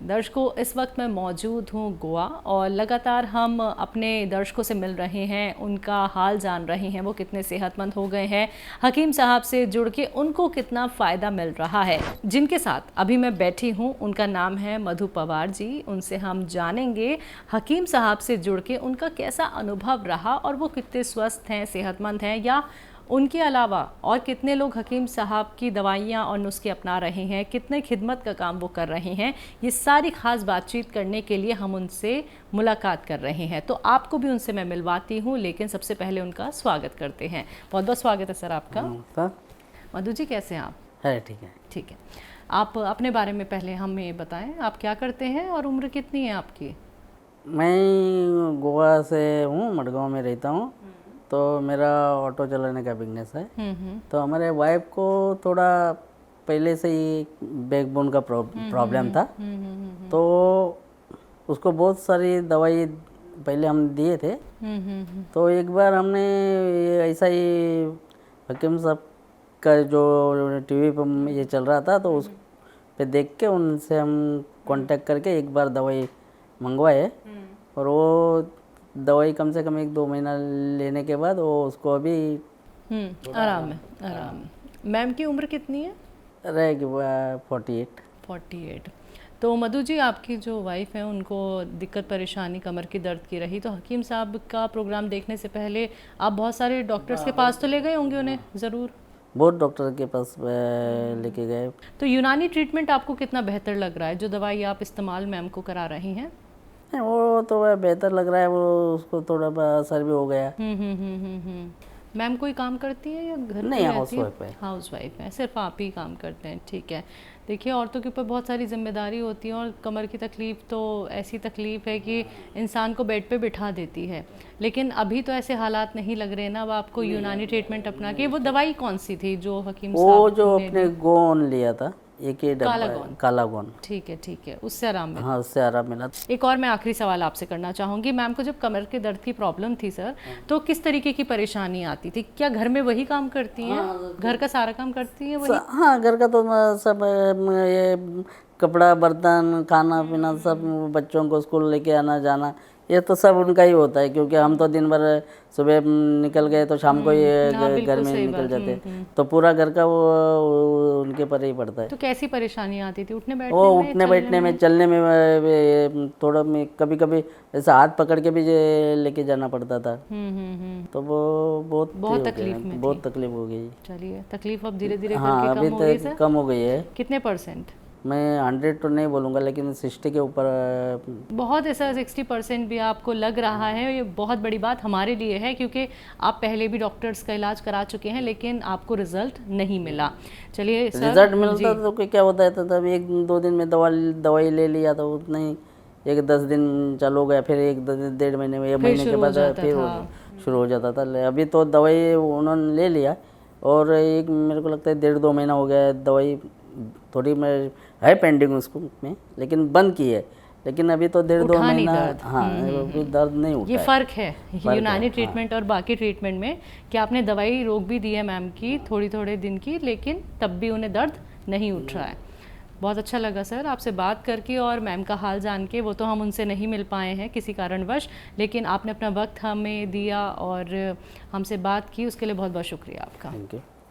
दर्शकों, इस वक्त मैं मौजूद हूँ गोवा और लगातार हम अपने दर्शकों से मिल रहे हैं, उनका हाल जान रहे हैं, वो कितने सेहतमंद हो गए हैं, हकीम साहब से जुड़ के उनको कितना फ़ायदा मिल रहा है। जिनके साथ अभी मैं बैठी हूँ उनका नाम है मधु पवार जी। उनसे हम जानेंगे हकीम साहब से जुड़ के उनका कैसा अनुभव रहा और वो कितने स्वस्थ हैं, सेहतमंद हैं, या उनके अलावा और कितने लोग हकीम साहब की दवाइयाँ और नुस्खे अपना रहे हैं, कितने खिदमत का काम वो कर रहे हैं। ये सारी ख़ास बातचीत करने के लिए हम उनसे मुलाकात कर रहे हैं, तो आपको भी उनसे मैं मिलवाती हूँ, लेकिन सबसे पहले उनका स्वागत करते हैं। बहुत बहुत स्वागत है सर आपका। मधु जी, कैसे हैं आप? है ठीक है। ठीक है, आप अपने बारे में पहले हमें बताएं, आप क्या करते हैं और उम्र कितनी है आपकी? मैं गोवा से हूँ, मडगांव में रहता हूँ। तो मेरा ऑटो चलाने का बिजनेस है। तो हमारे वाइफ को थोड़ा पहले से ही बैकबोन का प्रॉब्लम था। तो उसको बहुत सारी दवाई पहले हम दिए थे। तो एक बार हमने ऐसा ही हकीम साहब का जो टीवी पर ये चल रहा था, तो उस पे देख के उनसे हम कांटेक्ट करके एक बार दवाई मंगवाए। और वो दवाई कम से कम 1-2 महीना लेने के बाद वो उसको अभी आराम है, आराम है। मैम की उम्र कितनी है? रहेगी 48। तो मधु जी, आपकी जो वाइफ है उनको दिक्कत परेशानी कमर की दर्द की रही, तो हकीम साहब का प्रोग्राम देखने से पहले आप बहुत सारे डॉक्टर्स के पास तो ले गए होंगे उन्हें? ज़रूर, बहुत डॉक्टर के पास लेके गए। तो यूनानी ट्रीटमेंट आपको कितना बेहतर लग रहा है, जो दवाई आप इस्तेमाल मैम को करा रही हैं? वो तो वह बेहतर लग रहा है, वो उसको थोड़ा असर भी हो गया। मैम कोई काम करती है या घर नहीं, हाउस वाइफ है, सिर्फ आप ही काम करते हैं? ठीक है। देखिए, औरतों के ऊपर बहुत सारी जिम्मेदारी होती है और कमर की तकलीफ़ तो ऐसी तकलीफ़ है कि इंसान को बेड पे बिठा देती है, लेकिन अभी तो ऐसे हालात नहीं लग रहे ना। अब आपको यूनानी ट्रीटमेंट अपना के, वो दवाई कौन सी थी जो हकीम साहब? वो जो अपने गोन लिया था, एक ही काला गोन। ठीक है, उससे आराम मिला? हाँ, उससे आराम मिला। एक और मैं आखिरी सवाल आपसे करना चाहूँगी। मैम को जब कमर के दर्द की प्रॉब्लम थी सर, तो किस तरीके की परेशानी आती थी? क्या घर में वही काम करती हैं? घर का सारा काम करती हैं वही? हाँ, घर का तो सब, ये कपड़ा, बर्तन, खाना पीना, सब बच्चों को स्कूल लेके आना जाना, ये तो सब उनका ही होता है। क्योंकि हम तो दिन भर सुबह निकल गए तो शाम को ये घर में निकल जाते, तो पूरा घर का वो उनके पर ही पड़ता है। तो कैसी परेशानी आती थी उठने बैठने वो में? उठने बैठने में, चलने में थोड़ा में कभी कभी ऐसा हाथ पकड़ के भी लेके जाना पड़ता था। तो वो बहुत तकलीफ हो गई। चलिए, तकलीफ अब धीरे धीरे हाँ, अभी तक कम हो गई है। कितने %? मैं 100 तो नहीं बोलूँगा, लेकिन 60 के ऊपर। बहुत ऐसा 60% भी आपको लग रहा है, ये बहुत बड़ी बात हमारे लिए है, क्योंकि आप पहले भी डॉक्टर्स का इलाज करा चुके हैं लेकिन आपको रिजल्ट नहीं मिला। चलिए सर, रिजल्ट मिलता तो क्या होता है, तब 1-2 दिन में दवाई ले लिया तो उतना ही 1-10 दिन चालू हो गया, फिर 1-1.5 महीने में, 1 महीने के बाद फिर शुरू हो जाता था। अभी तो दवाई उन्होंने ले लिया और एक मेरे को लगता है 1.5-2 महीना हो गया है। दवाई थोड़ी मैं है पेंडिंग उसको में, लेकिन बंद की है। लेकिन अभी तो 1.5-2 महीना, हाँ, अभी दर्द नहीं उठा। ये फ़र्क है यूनानी ट्रीटमेंट और बाकी ट्रीटमेंट में, कि आपने दवाई रोक भी दी है मैम की थोड़े दिन की, लेकिन तब भी उन्हें दर्द नहीं उठ रहा है। बहुत अच्छा लगा सर आपसे बात करके और मैम का हाल जान के। वो तो हम उनसे नहीं मिल पाए हैं किसी कारणवश, लेकिन आपने अपना वक्त हमें दिया और हमसे बात की, उसके लिए बहुत बहुत शुक्रिया आपका। Thank you.